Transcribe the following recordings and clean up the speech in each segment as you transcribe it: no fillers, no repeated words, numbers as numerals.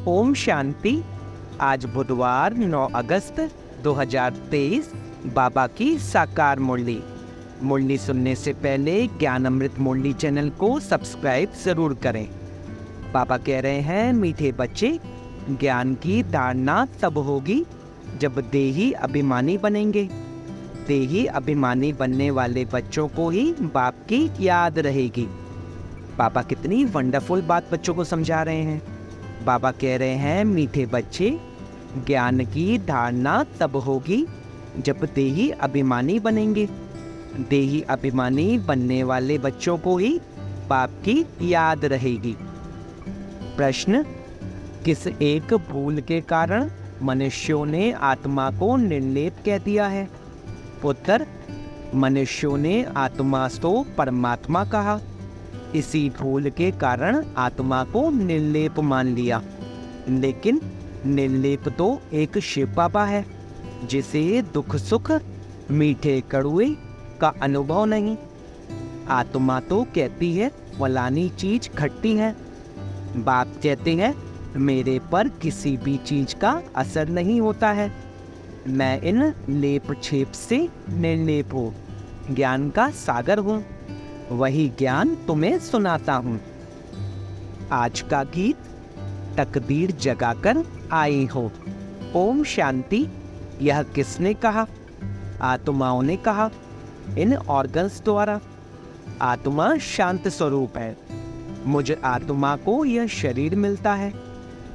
ओम शांति। आज बुधवार 9 अगस्त 2023 बाबा की साकार मुरली सुनने से पहले ज्ञान अमृत मुरली चैनल को सब्सक्राइब जरूर करें। बाबा कह रहे हैं, मीठे बच्चे, ज्ञान की धारणा तब होगी जब देही अभिमानी बनेंगे। देही अभिमानी बनने वाले बच्चों को ही बाप की याद रहेगी। बाबा कितनी वंडरफुल बात बच्चों को समझा रहे हैं। बाबा कह रहे हैं, मीठे बच्चे, ज्ञान की धारणा तब होगी जब देही अभिमानी बनेंगे। देही अभिमानी बनने वाले बच्चों को ही बाप की याद रहेगी। प्रश्न, किस एक भूल के कारण मनुष्यों ने आत्मा को निर्लेप कह दिया है? उत्तर, मनुष्यों ने आत्मा को परमात्मा कहा। इसी भूल के कारण आत्मा को निर्लेप मान लिया। लेकिन निर्लेप तो एक शिव बाबा है, जिसे दुख सुख मीठे कड़वे का अनुभव नहीं। आत्मा तो कहती है फलानी चीज खट्टी है। बाप कहते हैं मेरे पर किसी भी चीज का असर नहीं होता है। मैं इन लेप छेप से निर्लेप हूँ, ज्ञान का सागर हूँ। वही ज्ञान तुम्हें सुनाता हूँ। आज का गीत, तकदीर जगाकर आई हो। ओम शांति। यह किसने कहा? आत्माओं ने कहा, इन ऑर्गन्स द्वारा। आत्मा शांत स्वरूप है। मुझ आत्मा को यह शरीर मिलता है,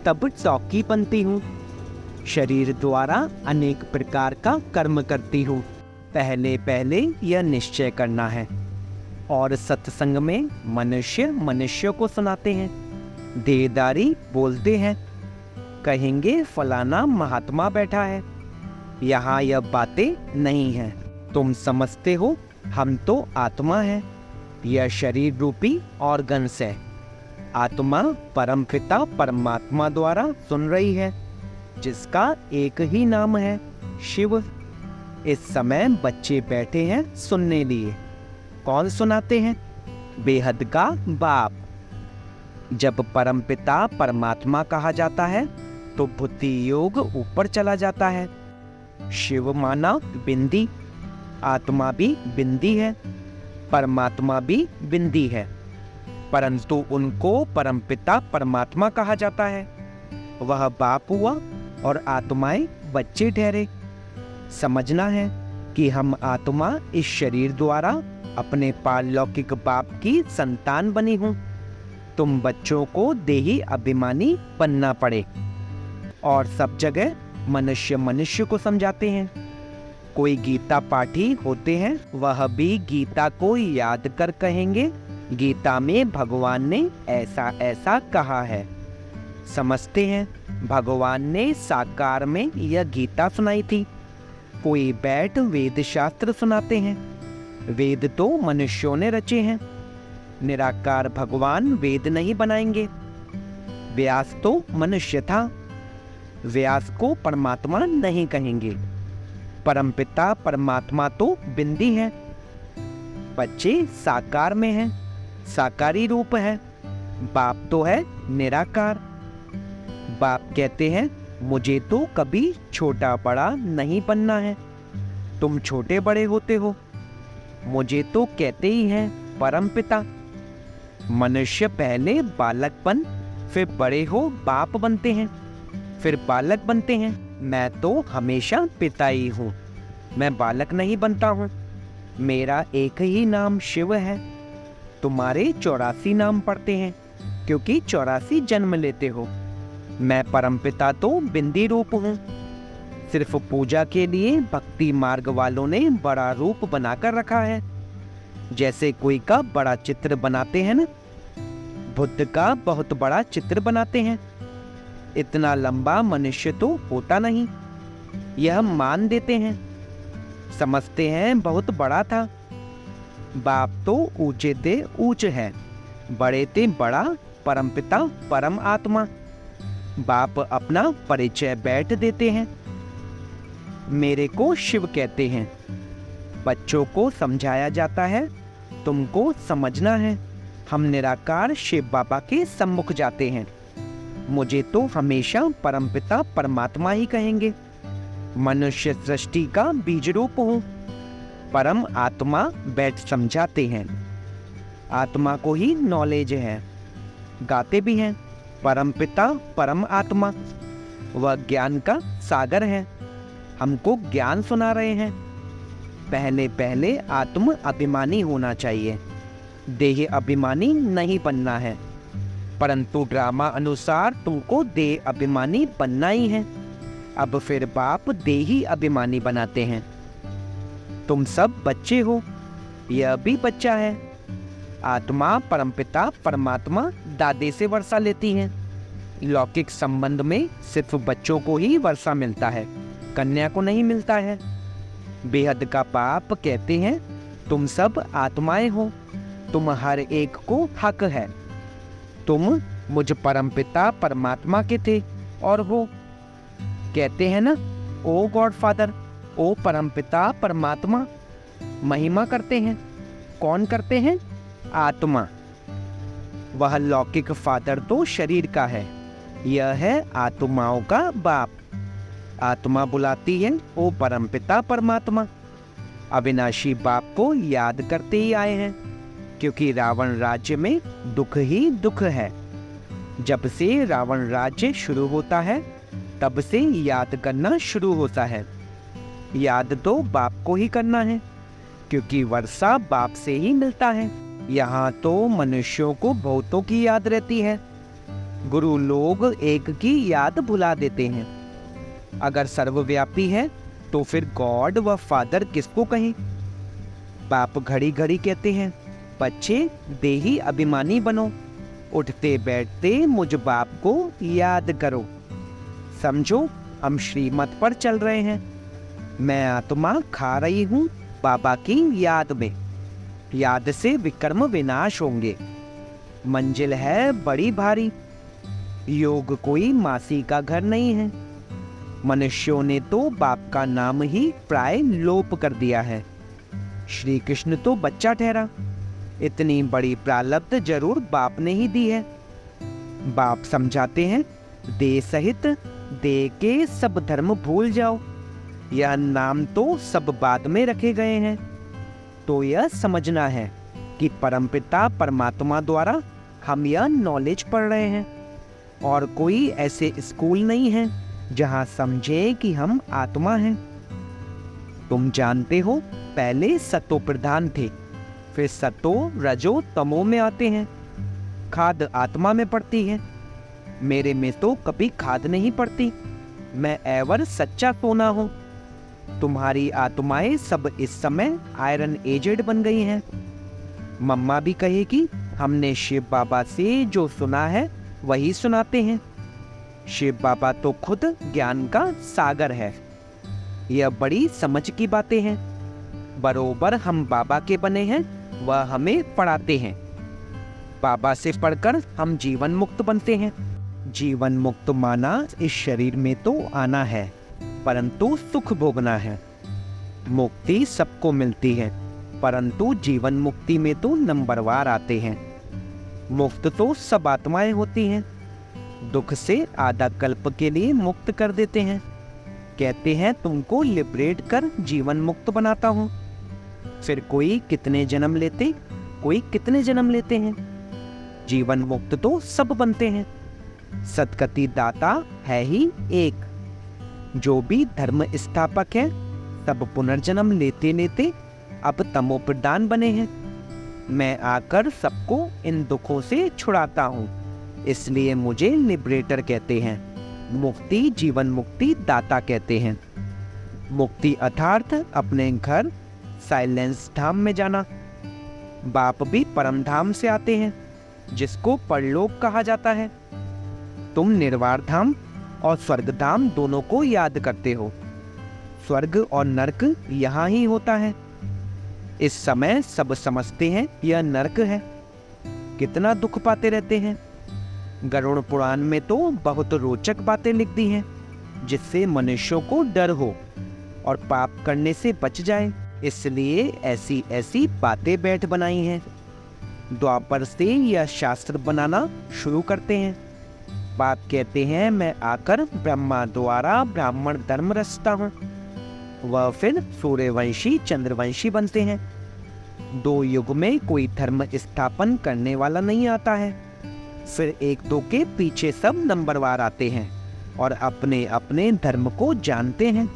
तब चौकी बनती हूँ। शरीर द्वारा अनेक प्रकार का कर्म करती हूँ। पहले पहले यह निश्चय करना है। और सत्संग में मनुष्य को सुनाते हैं। देहदारी बोलते हैं, कहेंगे फलाना महात्मा बैठा है। यहाँ यह बातें नहीं हैं। तुम समझते हो हम तो आत्मा है। यह शरीर रूपी ऑर्गन्स है। आत्मा परमपिता परमात्मा द्वारा सुन रही है, जिसका एक ही नाम है, शिव। इस समय बच्चे बैठे हैं सुनने लिए। कौन सुनाते हैं? बेहद का बाप। जब परमपिता परमात्मा कहा जाता है तो बुद्धि योग ऊपर चला जाता है। शिव माना बिंदी, आत्मा भी बिंदी है, परमात्मा भी बिंदी है, परंतु उनको परमपिता परमात्मा कहा जाता है। वह बाप हुआ और आत्माएं बच्चे ठहरे। समझना है कि हम आत्मा इस शरीर द्वारा अपने पारलौकिक बाप की संतान बनी हूँ। तुम बच्चों को देही अभिमानी बनना पड़े। और सब जगह मनुष्य को समझाते हैं। कोई गीता पाठी होते हैं, वह भी गीता को याद कर कहेंगे, गीता में भगवान ने ऐसा ऐसा कहा है। समझते हैं भगवान ने साकार में यह गीता सुनाई थी। कोई बैठ वेद शास्त्र सुनाते हैं। वेद तो मनुष्यों ने रचे हैं। निराकार भगवान वेद नहीं बनाएंगे। व्यास तो मनुष्य था। व्यास को परमात्मा नहीं कहेंगे। परमपिता परमात्मा तो बिंदी है। बच्चे साकार में हैं, साकारी रूप है। बाप तो है निराकार। बाप कहते हैं मुझे तो कभी छोटा बड़ा नहीं बनना है। तुम छोटे बड़े होते हो। मुझे तो कहते ही हैं परमपिता। मनुष्य पहले बालकपन, फिर बड़े हो बाप बनते हैं, फिर बालक बनते हैं। मैं तो हमेशा पिता ही हूँ। मैं बालक नहीं बनता हूँ। मेरा एक ही नाम शिव है। तुम्हारे 84 नाम पड़ते हैं, क्योंकि 84 जन्म लेते हो। मैं परमपिता तो बिंदी रूप हूँ। सिर्फ पूजा के लिए भक्ति मार्ग वालों ने बड़ा रूप बनाकर रखा है। जैसे कोई का बड़ा चित्र बनाते हैं ना, बुद्ध का बहुत बड़ा चित्र बनाते हैं। इतना लंबा मनुष्य तो होता नहीं, यह मान देते हैं। समझते हैं बहुत बड़ा था। बाप तो ऊंचे ते ऊंच है, बड़े ते बड़ा परमपिता परम आत्मा। बाप अपना परिचय बैठ देते हैं। मेरे को शिव कहते हैं। बच्चों को समझाया जाता है, तुमको समझना है। हम निराकार शिव बाबा के सम्मुख जाते हैं। मुझे तो हमेशा परमपिता परमात्मा ही कहेंगे। मनुष्य सृष्टि का बीज रूप हूँ। परम आत्मा बैठ समझाते हैं। आत्मा को ही नॉलेज है। गाते भी हैं, परमपिता परम आत्मा, वह ज्ञान का सागर है। हमको ज्ञान सुना रहे हैं। पहले पहले आत्म अभिमानी होना चाहिए, देह अभिमानी नहीं बनना है। परंतु ड्रामा अनुसार तुमको देह अभिमानी बनना ही है। अब फिर बाप देही अभिमानी बनाते हैं। तुम सब बच्चे हो, यह भी बच्चा है। आत्मा परमपिता परमात्मा दादे से वर्षा लेती है। लौकिक संबंध में सिर्फ बच्चों को ही वर्षा मिलता है, कन्या को नहीं मिलता है। बेहद का बाप कहते हैं, तुम सब आत्माएं हो, तुम हर एक को हक है। तुम मुझ परमपिता परमात्मा के थे और हो। कहते हैं ना, ओ गॉड फादर, ओ परमपिता परमात्मा। महिमा करते हैं। कौन करते हैं? आत्मा। वह लौकिक फादर तो शरीर का है, यह है आत्माओं का बाप। आत्मा बुलाती है, ओ परमपिता परमात्मा। अविनाशी बाप को याद करते ही आए हैं, क्योंकि रावण राज्य में दुख ही दुख है। जब से रावण राज्य शुरू होता है, तब से याद करना शुरू होता है। याद तो बाप को ही करना है, क्योंकि वर्षा बाप से ही मिलता है। यहाँ तो मनुष्यों को बहुतों की याद रहती है। गुरु लोग एक की याद भुला देते हैं। अगर सर्वव्यापी है तो फिर गॉड व फादर किसको कहें? बाप घड़ी घड़ी कहते हैं, बच्चे देही अभिमानी बनो, उठते बैठते मुझ बाप को याद करो। समझो, हम श्रीमत पर चल रहे हैं। मैं आत्मा खा रही हूँ बाबा की याद में। याद से विकर्म विनाश होंगे। मंजिल है बड़ी भारी। योग कोई मासी का घर नहीं है। मनुष्यों ने तो बाप का नाम ही प्राय लोप कर दिया है। श्री कृष्ण तो बच्चा ठहरा। इतनी बड़ी प्रारब्ध जरूर बाप ने ही दी है। बाप समझाते हैं, दे सहित दे के सब धर्म भूल जाओ। यह नाम तो सब बाद में रखे गए हैं। तो यह समझना है कि परमपिता परमात्मा द्वारा हम यह नॉलेज पढ़ रहे हैं, और कोई ऐसे स्कूल नहीं है जहां समझे कि हम आत्मा हैं। तुम जानते हो, पहले सतो प्रधान थे, फिर सतो रजो तमो में आते हैं। खाद आत्मा में पड़ती है। मेरे में तो कभी खाद नहीं पड़ती। मैं एवर सच्चा सोना हूँ। तुम्हारी आत्माएं सब इस समय आयरन एजेड बन गई हैं। मम्मा भी कहेगी, हमने शिव बाबा से जो सुना है वही सुनाते हैं। शिव बाबा तो खुद ज्ञान का सागर है। यह बड़ी समझ की बातें हैं। बरोबर हम बाबा के बने हैं, वह हमें पढ़ाते हैं। बाबा से पढ़कर हम जीवन मुक्त बनते हैं। जीवन मुक्त माना इस शरीर में तो आना है, परंतु सुख भोगना है। मुक्ति सबको मिलती है, परंतु जीवन मुक्ति में तो नंबरवार आते हैं। मुक्त तो सब आत्माएं होती हैं। दुख से आधा कल्प के लिए मुक्त कर देते हैं। कहते हैं, तुमको लिबरेट कर जीवन मुक्त बनाता हूँ। फिर कोई कितने जन्म लेते, कोई कितने जन्म लेते हैं। जीवन मुक्त तो सब बनते हैं। सदगति दाता है ही एक। जो भी धर्म स्थापक है, सब पुनर्जन्म लेते लेते अब तमो प्रधान बने हैं। मैं आकर सबको इन दुखों से छुड़ाता हूँ, इसलिए मुझे लिबरेटर कहते हैं। मुक्ति जीवन मुक्ति दाता कहते हैं। मुक्ति अर्थात अपने घर साइलेंस धाम में जाना। बाप भी परम धाम से आते हैं, जिसको परलोक कहा जाता है। तुम निर्वाण धाम और स्वर्ग धाम दोनों को याद करते हो। स्वर्ग और नरक यहाँ ही होता है। इस समय सब समझते हैं यह नरक है। कितना दुख पाते रहते हैं। गरुड़ पुराण में तो बहुत रोचक बातें लिख दी हैं, जिससे मनुष्यों को डर हो और पाप करने से बच जाए। इसलिए ऐसी ऐसी बातें बैठ बनाई हैं। द्वापर से यह शास्त्र बनाना शुरू करते हैं। बाप कहते हैं मैं आकर ब्रह्मा द्वारा ब्राह्मण धर्म रचता हूँ। वह फिर सूर्यवंशी चंद्रवंशी बनते हैं। 2 युग में कोई धर्म स्थापन करने वाला नहीं आता है। फिर 1-2 के पीछे सब नंबरवार आते हैं और अपने अपने धर्म को जानते हैं।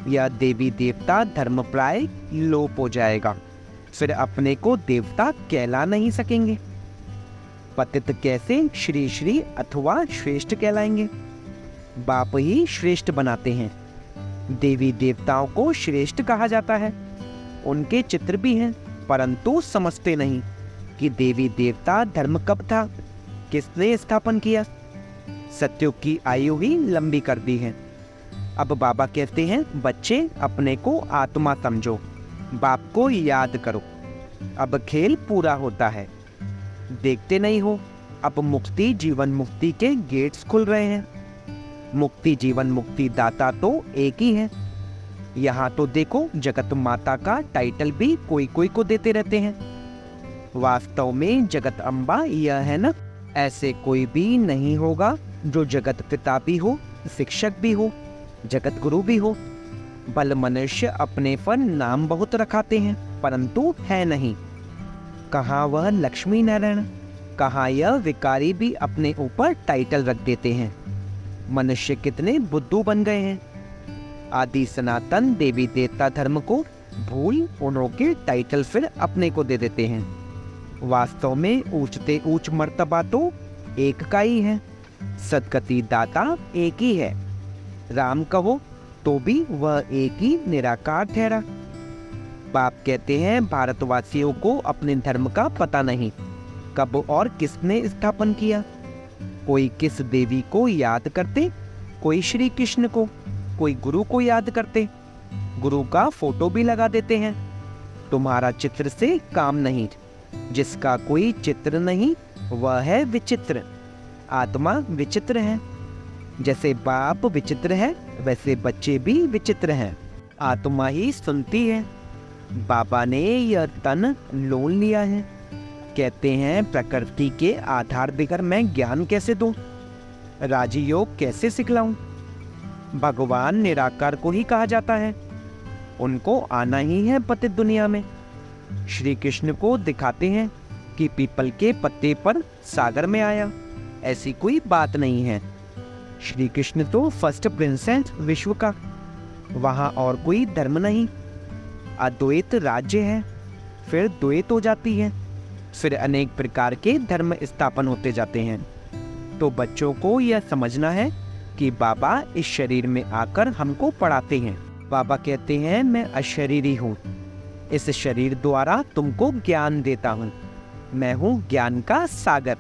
यह देवी देवता धर्म प्राय लोप हो जाएगा। फिर अपने को देवता कहला नहीं सकेंगे। पतित कैसे श्री श्री अथवा श्रेष्ठ कहलाएंगे? बाप ही श्रेष्ठ बनाते हैं। देवी देवताओं को श्रेष्ठ कहा जाता है। उनके चित्र भी हैं, परंतु समझते नहीं कि देवी देवता धर्म कब था, किसने स्थापन किया। सत्युग की आयु ही लंबी कर दी है। अब बाबा कहते हैं बच्चे अपने को आत्मा समझो, बाप को याद करो। अब खेल पूरा होता है। देखते नहीं हो, अब मुक्ति जीवन मुक्ति के गेट्स खुल रहे हैं। मुक्ति जीवन मुक्ति दाता तो एक ही है। यहाँ तो देखो जगत माता का टाइटल भी कोई कोई को देते रहते हैं। वास्तव में जगत अम्बा यह है ना। ऐसे कोई भी नहीं होगा जो जगत पिता भी हो, शिक्षक भी हो, जगत गुरु भी हो। बल मनुष्य अपने पर नाम बहुत रखाते हैं, परंतु है नहीं। कहाँ वह लक्ष्मी नारायण, कहाँ यह विकारी भी अपने ऊपर टाइटल रख देते हैं। मनुष्य कितने बुद्धू बन गए हैं। आदि सनातन देवी देवता धर्म को भूल उनके टाइटल फिर अपने को दे देते हैं। वास्तव में ऊंचते ऊंच मर्तबा तो एक का ही है। सदगति दाता एक ही है। राम कहो तो भी वह एक ही निराकार ठहरा। बाप कहते हैं भारतवासियों को अपने धर्म का पता नहीं, कब और किसने स्थापन किया। कोई किस देवी को याद करते, कोई श्री कृष्ण को, कोई गुरु को याद करते। गुरु का फोटो भी लगा देते हैं। तुम्हारा चित्र से काम नहीं। जिसका कोई चित्र नहीं वह है विचित्र। आत्मा विचित्र है। जैसे बाप विचित्र है, वैसे बच्चे भी विचित्र हैं। आत्मा ही सुनती है। बाबा ने यह तन लोन लिया है। कहते हैं प्रकृति के आधार बगैर मैं ज्ञान कैसे दूं, राजयोग कैसे सिखलाऊं। भगवान निराकार को ही कहा जाता है। उनको आना ही है पतित दुनिया में। श्री कृष्ण को दिखाते हैं कि पीपल के पत्ते पर सागर में आया, ऐसी कोई बात नहीं है। श्री कृष्ण तो फर्स्ट प्रिंस हैं विश्व का। वहाँ और कोई धर्म नहीं। अद्वैत राज्य है, फिर द्वैत हो जाती है, फिर अनेक प्रकार के धर्म स्थापन होते जाते हैं। तो बच्चों को यह समझना है कि बाबा इस शरीर में आकर हमको पढ़ाते हैं। बाबा कहते हैं मैं अशरीरी हूँ, इस शरीर द्वारा तुमको ज्ञान देता हूँ। मैं हूँ ज्ञान का सागर।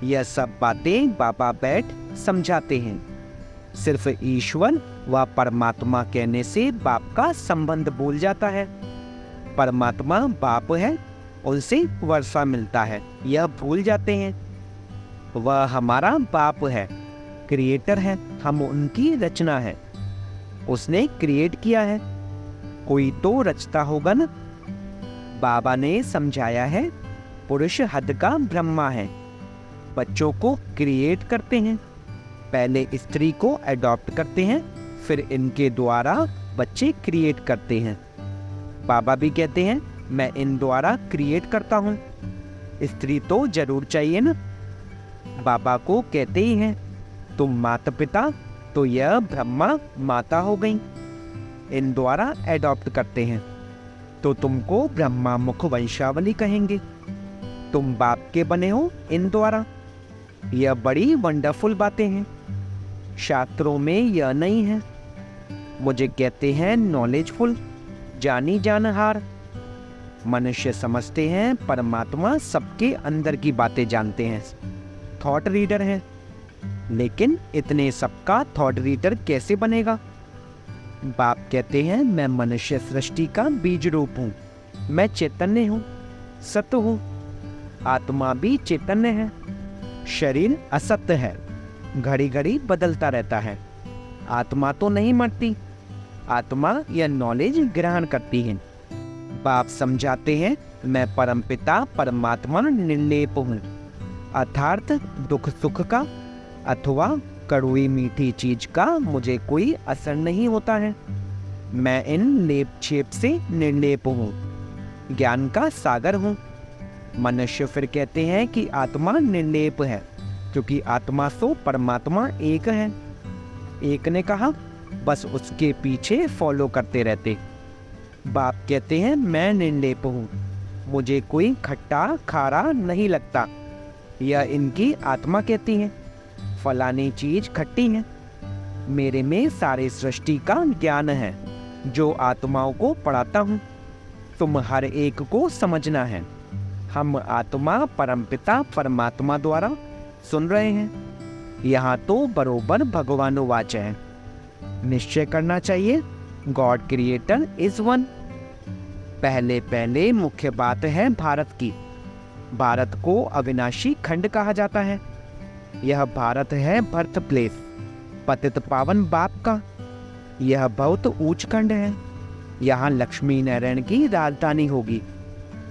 यह सब बातें बाबा बैठ समझाते हैं। सिर्फ ईश्वर व परमात्मा कहने से बाप का संबंध भूल जाता है। परमात्मा बाप है, उनसे वर्षा मिलता है, यह भूल जाते हैं। वह हमारा बाप है, क्रिएटर है, हम उनकी रचना है। उसने क्रिएट किया है, कोई तो रचता होगा ना। बाबा ने समझाया है पुरुष हद का ब्रह्मा है। बच्चों को क्रिएट करते हैं, पहले स्त्री को अडॉप्ट करते हैं, फिर इनके द्वारा बच्चे क्रिएट करते हैं। बाबा भी कहते हैं मैं इन द्वारा क्रिएट करता हूँ। स्त्री तो जरूर चाहिए ना। बाबा को कहते ही हैं तुम माता पिता, तो यह ब्रह्मा माता हो गई। इन द्वारा एडॉप्ट करते हैं तो तुमको ब्रह्मा मुख वंशावली कहेंगे। तुम बाप के बने हो इन द्वारा। यह बड़ी वंडरफुल बातें हैं। शास्त्रों में यह नहीं है। मुझे कहते हैं नॉलेजफुल, जानी जानहार। मनुष्य समझते हैं परमात्मा सबके अंदर की बातें जानते हैं, थॉट रीडर हैं। लेकिन इतने सबका थॉट रीडर कैसे बनेगा? बाप कहते हैं मैं मनुष्य सृष्टि का बीज रूप हूँ। मैं चैतन्य हूँ, सत्य हूँ। आत्मा भी चैतन्य है। शरीर असत्य है, घड़ी घड़ी बदलता रहता है। आत्मा तो नहीं मरती। आत्मा यह नॉलेज ग्रहण करती है। बाप समझाते हैं मैं परमपिता परमात्मा निर्लेप हूँ, अर्थात दुख सुख का अथवा कड़वी मीठी चीज का मुझे कोई असर नहीं होता है। मैं इन लेप छेप से निर्लेप हूँ, ज्ञान का सागर हूँ। मनुष्य फिर कहते हैं कि आत्मा निर्लेप है, क्योंकि आत्मा तो परमात्मा एक है। एक ने कहा, बस उसके पीछे फॉलो करते रहते। बाप कहते हैं मैं निर्लेप हूँ, मुझे कोई खट्टा खारा नहीं लगता। यह इनकी आत्मा कहती है, फलानी चीज खट्टी है। मेरे में सारे सृष्टि का ज्ञान है जो आत्माओं को पढ़ाता हूँ। तुम हर एक को समझना है। हम आत्मा परमपिता परमात्मा द्वारा सुन रहे हैं। यहाँ तो बरोबर भगवानुवाच है। निश्चय करना चाहिए, गॉड क्रिएटर इज वन। पहले पहले मुख्य बात है भारत की। भारत को अविनाशी खंड कहा जाता है। यह भारत है बर्थ प्लेस, पतित पावन बाप का। यह बहुत ऊंच खंड है। यहाँ लक्ष्मी नारायण की राजधानी होगी।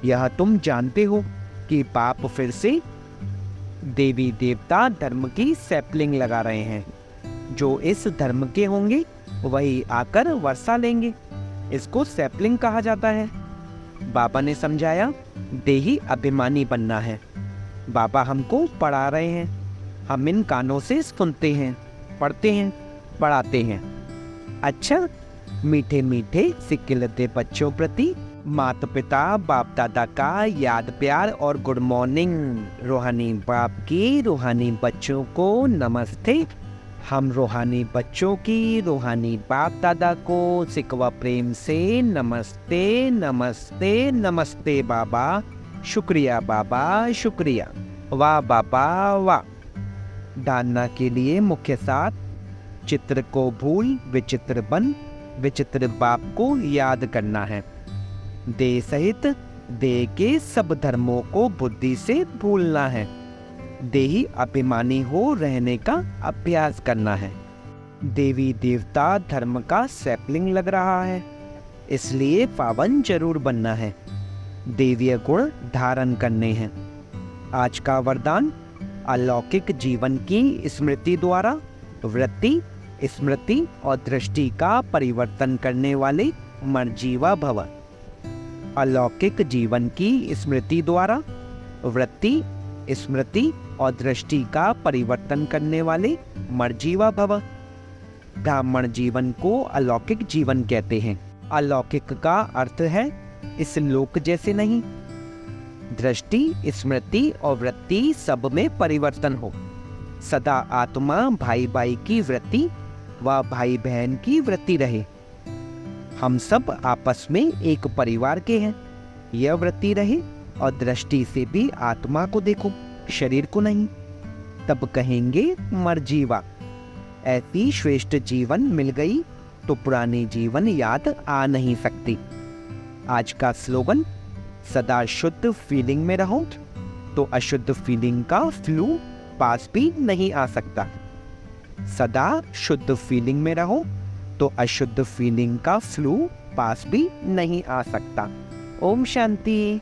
यह तुम जानते हो कि बाप फिर से देवी देवता धर्म की सैपलिंग लगा रहे हैं। जो इस धर्म के होंगे वही आकर वर्षा लेंगे। इसको सैपलिंग कहा जाता है। बाबा ने समझाया, देही अभिमानी बनना है। बाबा हमको पढ़ा रहे हैं, हम इन कानों से सुनते हैं, पढ़ते हैं, पढ़ाते हैं। अच्छा, मीठे मीठे सिक्किलते बच्चों प्रति माता पिता बाप दादा का याद प्यार और गुड मॉर्निंग। रूहानी बाप की रूहानी बच्चों को नमस्ते। हम रूहानी बच्चों की रूहानी बाप दादा को सिकवा प्रेम से नमस्ते नमस्ते नमस्ते बाबा। शुक्रिया बाबा, शुक्रिया। वाह बाबा वाह। धारणा के लिए मुख्य साथ, चित्र को भूल विचित्र बन, विचित्र बाप को याद करना है। देह सहित देह के सब धर्मों को बुद्धि से भूलना है। देही अभिमानी हो रहने का अभ्यास करना है। देवी देवता धर्म का सैपलिंग लग रहा है, इसलिए पावन जरूर बनना है। देवीय गुण धारण करने हैं। आज का वरदान, अलौकिक जीवन की स्मृति द्वारा वृत्ति, स्मृति और दृष्टि का परिवर्तन करने वाले मर्जीवा भव। अलौकिक जीवन की स्मृति द्वारा वृत्ति, स्मृति और दृष्टि का परिवर्तन करने वाले मर्जीवा भव। ब्राह्मण जीवन को अलौकिक जीवन कहते हैं। अलौकिक का अर्थ है इस लोक जैसे नहीं। दृष्टि, स्मृति और वृत्ति सब में परिवर्तन हो। सदा आत्मा भाई भाई की वृत्ति व भाई बहन की वृत्ति रहे। हम सब आपस में एक परिवार के हैं, यह वृत्ति रहे। और दृष्टि से भी आत्मा को देखो, शरीर को नहीं। तब कहेंगे मर्जीवा। ऐसी श्रेष्ठ जीवन मिल गई तो पुरानी जीवन याद आ नहीं सकती। आज का स्लोगन, सदा शुद्ध फीलिंग में रहो तो अशुद्ध फीलिंग का फ्लू पास भी नहीं आ सकता। सदा शुद्ध फीलिंग में रहो तो अशुद्ध फीलिंग का फ्लू पास भी नहीं आ सकता। ओम शांति।